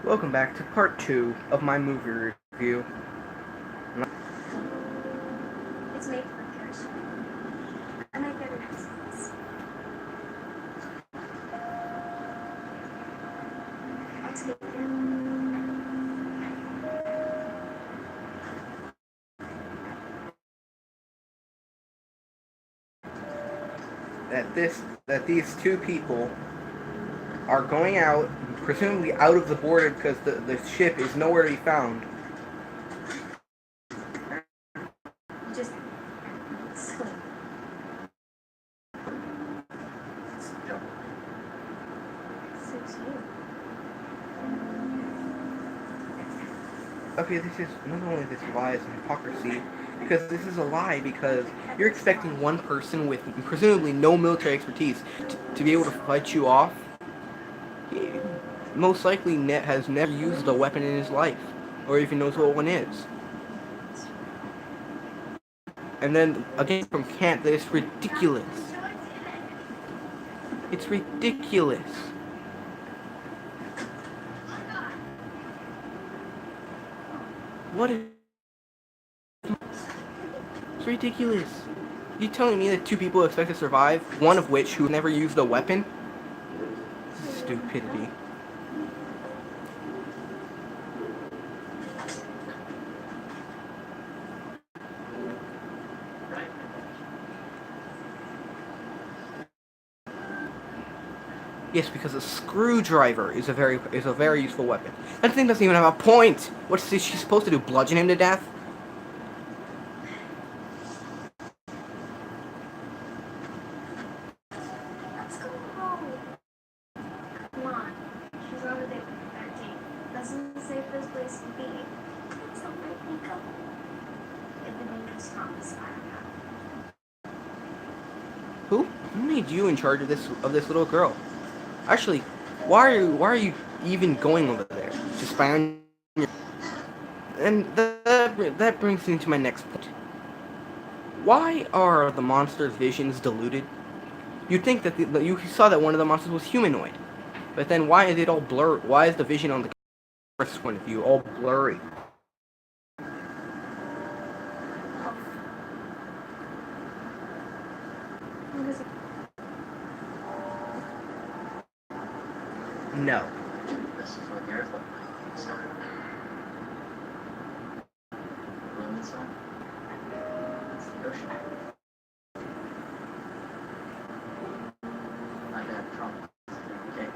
Welcome back to part 2 of my movie review. It's made for characters. I make better decisions. I'll take it. That these two people are going out, presumably out of the border because the ship is nowhere to be found. Just swim. Suits you. Okay, this is not only this lies and hypocrisy, because this is a lie because you're expecting one person with presumably no military expertise to be able to fight you off. He most likely has never used a weapon in his life, or even knows what one is. And then again from camp, that is ridiculous. It's ridiculous. What is... It's ridiculous. You telling me that two people expect to survive, one of which who never used a weapon? Stupidity. Yes, because a screwdriver is a very useful weapon. That thing doesn't even have a point. What's she supposed to do? Bludgeon him to death? Let's go home. Come on. She's on a date with 13. Doesn't the safest place to be. It's not my makeup. If the dangerous Thomas Who made you in charge of this little girl? Actually, why are you even going over there? To spy on your... And that brings me to my next point. Why are the monster's visions diluted? You'd think that you saw that one of the monsters was humanoid, but then why is it all blurred? Why is the vision on the camera's point of view all blurry? No. This is what the Earth looked like. So, room inside. It's the ocean. My dad promised. Okay.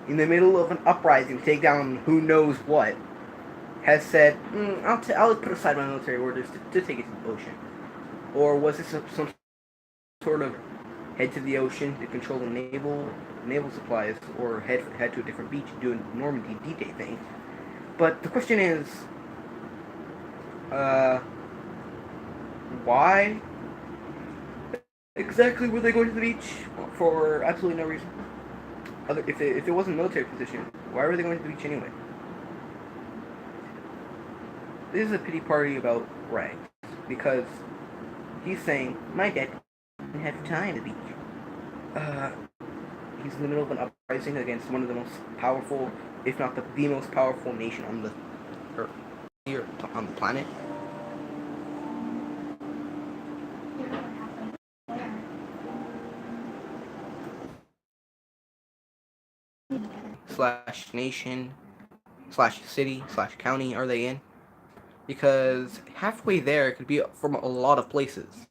In the middle of an uprising to take down who knows what, has said, I'll put aside my military orders to take it to the ocean. Or was this some sort of head to the ocean to control the naval supplies, or head to a different beach and do a Normandy D-Day thing? But the question is, why exactly were they going to the beach for absolutely no reason? If it wasn't a military position, why were they going to the beach anyway? This is a pity party about Rags, because he's saying, my dad didn't have time to beach. He's in the middle of an uprising against one of the most powerful, if not the most powerful nation on the Earth, here on the planet. You know what happened there. / nation / city / county are they in? Because halfway there could be from a lot of places.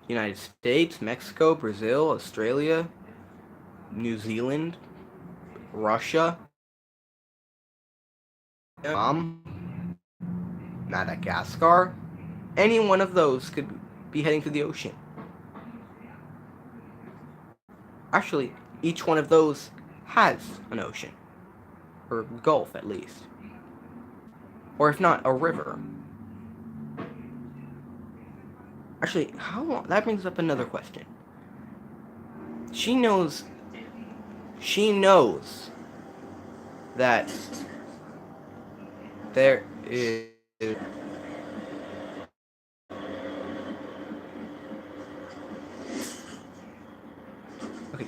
United States, Mexico, Brazil, Australia, New Zealand, Russia, Madagascar. Any one of those could be heading to the ocean. Actually, each one of those has an ocean. Or gulf, at least. Or if not, a river. Actually, how long? That brings up another question. She knows that there is... Okay.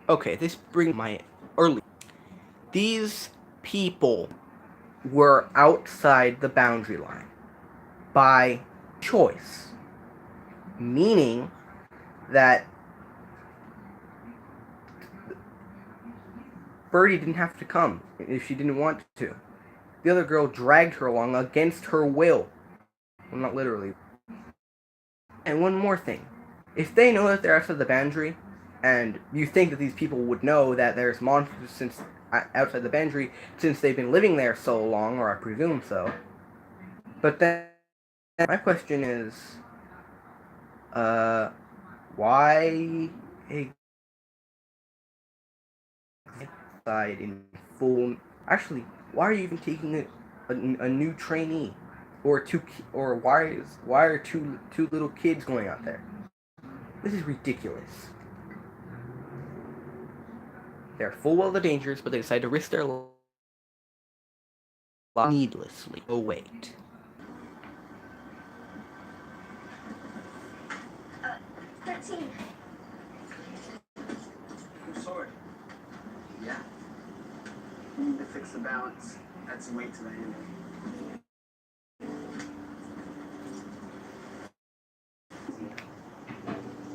Okay, this brings my early. These people were outside the boundary line by choice, meaning that Birdie didn't have to come if she didn't want to. The other girl dragged her along against her will. Well, not literally. And one more thing. If they know that they're outside the boundary, and you think that these people would know that there's monsters since outside the boundary since they've been living there so long, or I presume so. But then my question is, why outside in full? Actually, why are you even taking a new trainee, or why are two little kids going out there? This is ridiculous. They're full well of the dangers, but they decide to risk their lives needlessly. Oh wait. 13. Sword. Yeah. To fix the balance, add some weight to the handle.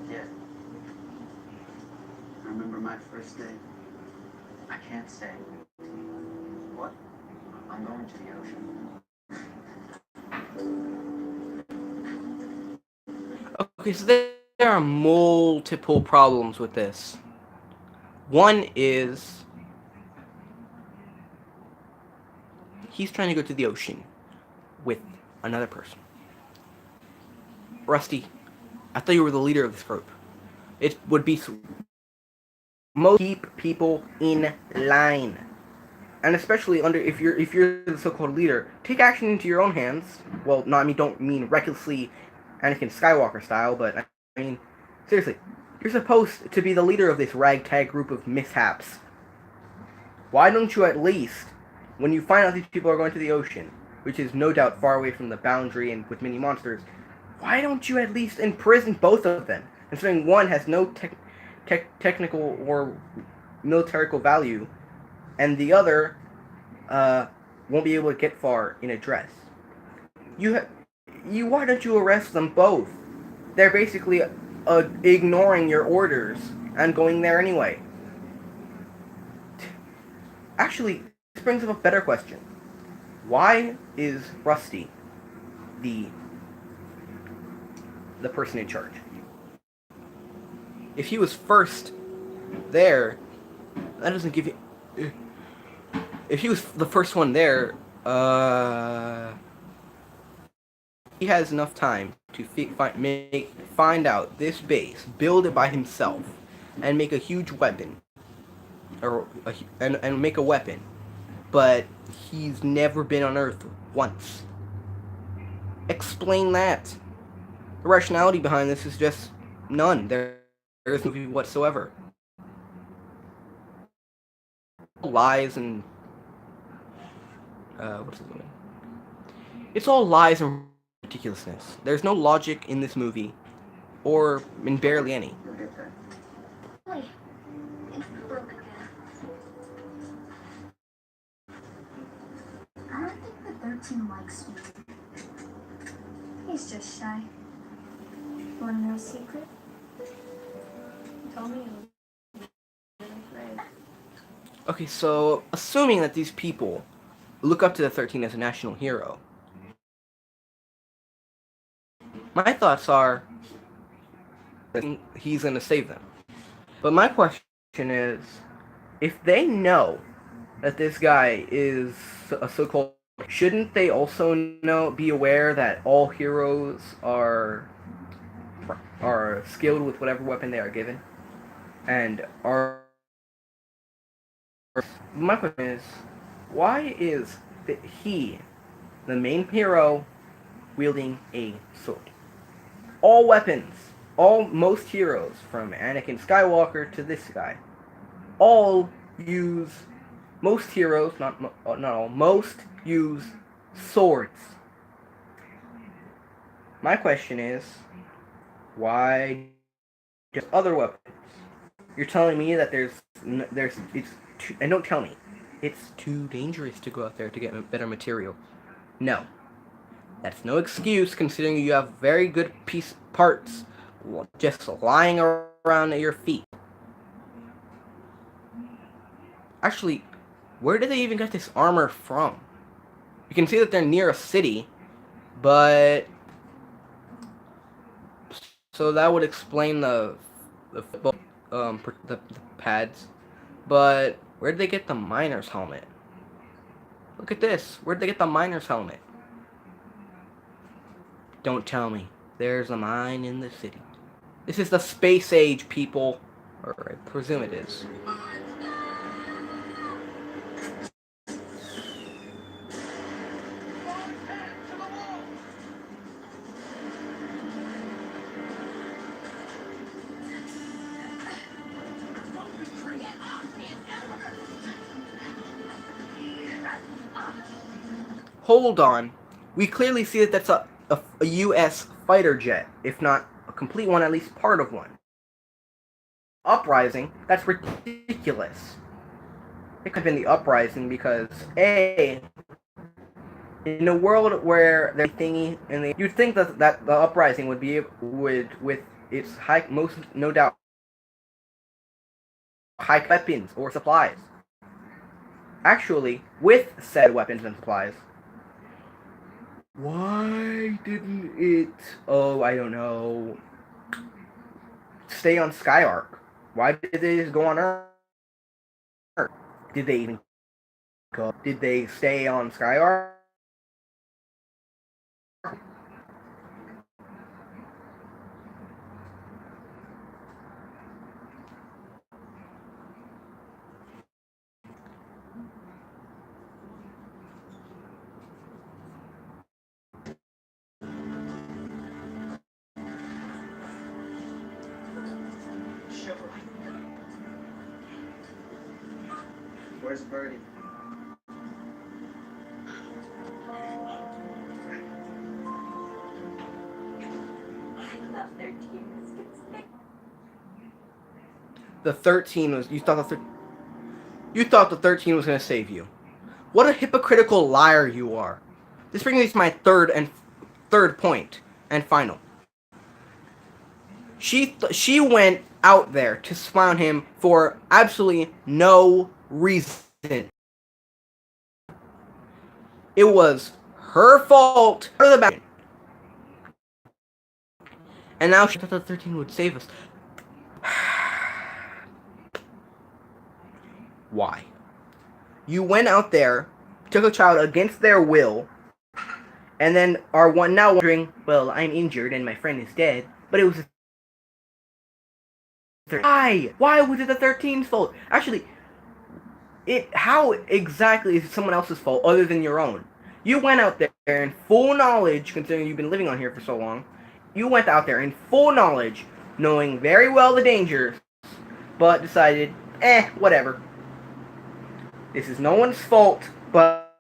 Yeah. I remember my first day. I can't stay. What? I'm going to the ocean. Okay, so there are multiple problems with this. One is he's trying to go to the ocean with another person. Rusty, I thought you were the leader of this group. It would be most keep people in line, and especially under if you're the so-called leader, take action into your own hands. Well, no, I mean don't mean recklessly, Anakin Skywalker style, but I mean seriously, you're supposed to be the leader of this ragtag group of mishaps. Why don't you at least, when you find out these people are going to the ocean, which is no doubt far away from the boundary and with many monsters, why don't you at least imprison both of them? Considering one has no technical or militarical value, and the other won't be able to get far in a dress. Why don't you arrest them both? They're basically ignoring your orders and going there anyway. Actually, this brings up a better question. Why is Rusty the person in charge? If he was first there, that doesn't give you. If he was the first one there, he has enough time to find out this base, build it by himself, and make a huge weapon, and make a weapon. But he's never been on Earth once. Explain that. The rationality behind this is just none. There's no movie whatsoever. Lies and what's his name? It's all lies and ridiculousness. There's no logic in this movie, or in barely any. You'll get there. Wait, it's broke again. I don't think the 13 likes me. He's just shy. Want to know a secret? Tell me. Okay, so assuming that these people look up to the 13 as a national hero, my thoughts are that he's going to save them. But my question is, if they know that this guy is a so-called, shouldn't they also be aware that all heroes are skilled with whatever weapon they are given, and are? My question is, why is he, the main hero, wielding a sword? All weapons, most heroes, from Anakin Skywalker to this guy, all use, most heroes, not all, most use swords. My question is, why just other weapons? You're telling me that it's too, and don't tell me it's too dangerous to go out there to get better material. No, that's no excuse considering you have very good piece parts just lying around at your feet. Actually, where did they even get this armor from? You can see that they're near a city, but so that would explain the football the pads. But where did they get the miner's helmet? Look at this. Where did they get the miner's helmet? Don't tell me. There's a mine in the city. This is the space age, people. Or I presume it is. Hold on. We clearly see that that's a U.S. fighter jet, if not a complete one, at least part of one. Uprising? That's ridiculous. It could have been the uprising because A, in a world where there's thingy and you'd think that the uprising would be with its high most no doubt high weapons or supplies. Actually, with said weapons and supplies, why didn't it? Oh, I don't know. Stay on Skyark. Why did they just go on Earth? Did they even go? Did they stay on Skyark? Where's Birdie? The 13 was you thought the 13 was going to save you. What a hypocritical liar you are. This brings me to my third point and final. She went out there to spy on him for absolutely no reason. It was her fault. And now she thought the 13 would save us. Why? You went out there, took a child against their will, and then are now wondering, well, I'm injured and my friend is dead, but it was why? Why was it the 13's fault? Actually, how exactly is it someone else's fault other than your own? You went out there in full knowledge, considering you've been living on here for so long. You went out there in full knowledge, knowing very well the dangers, but decided, whatever. This is no one's fault, but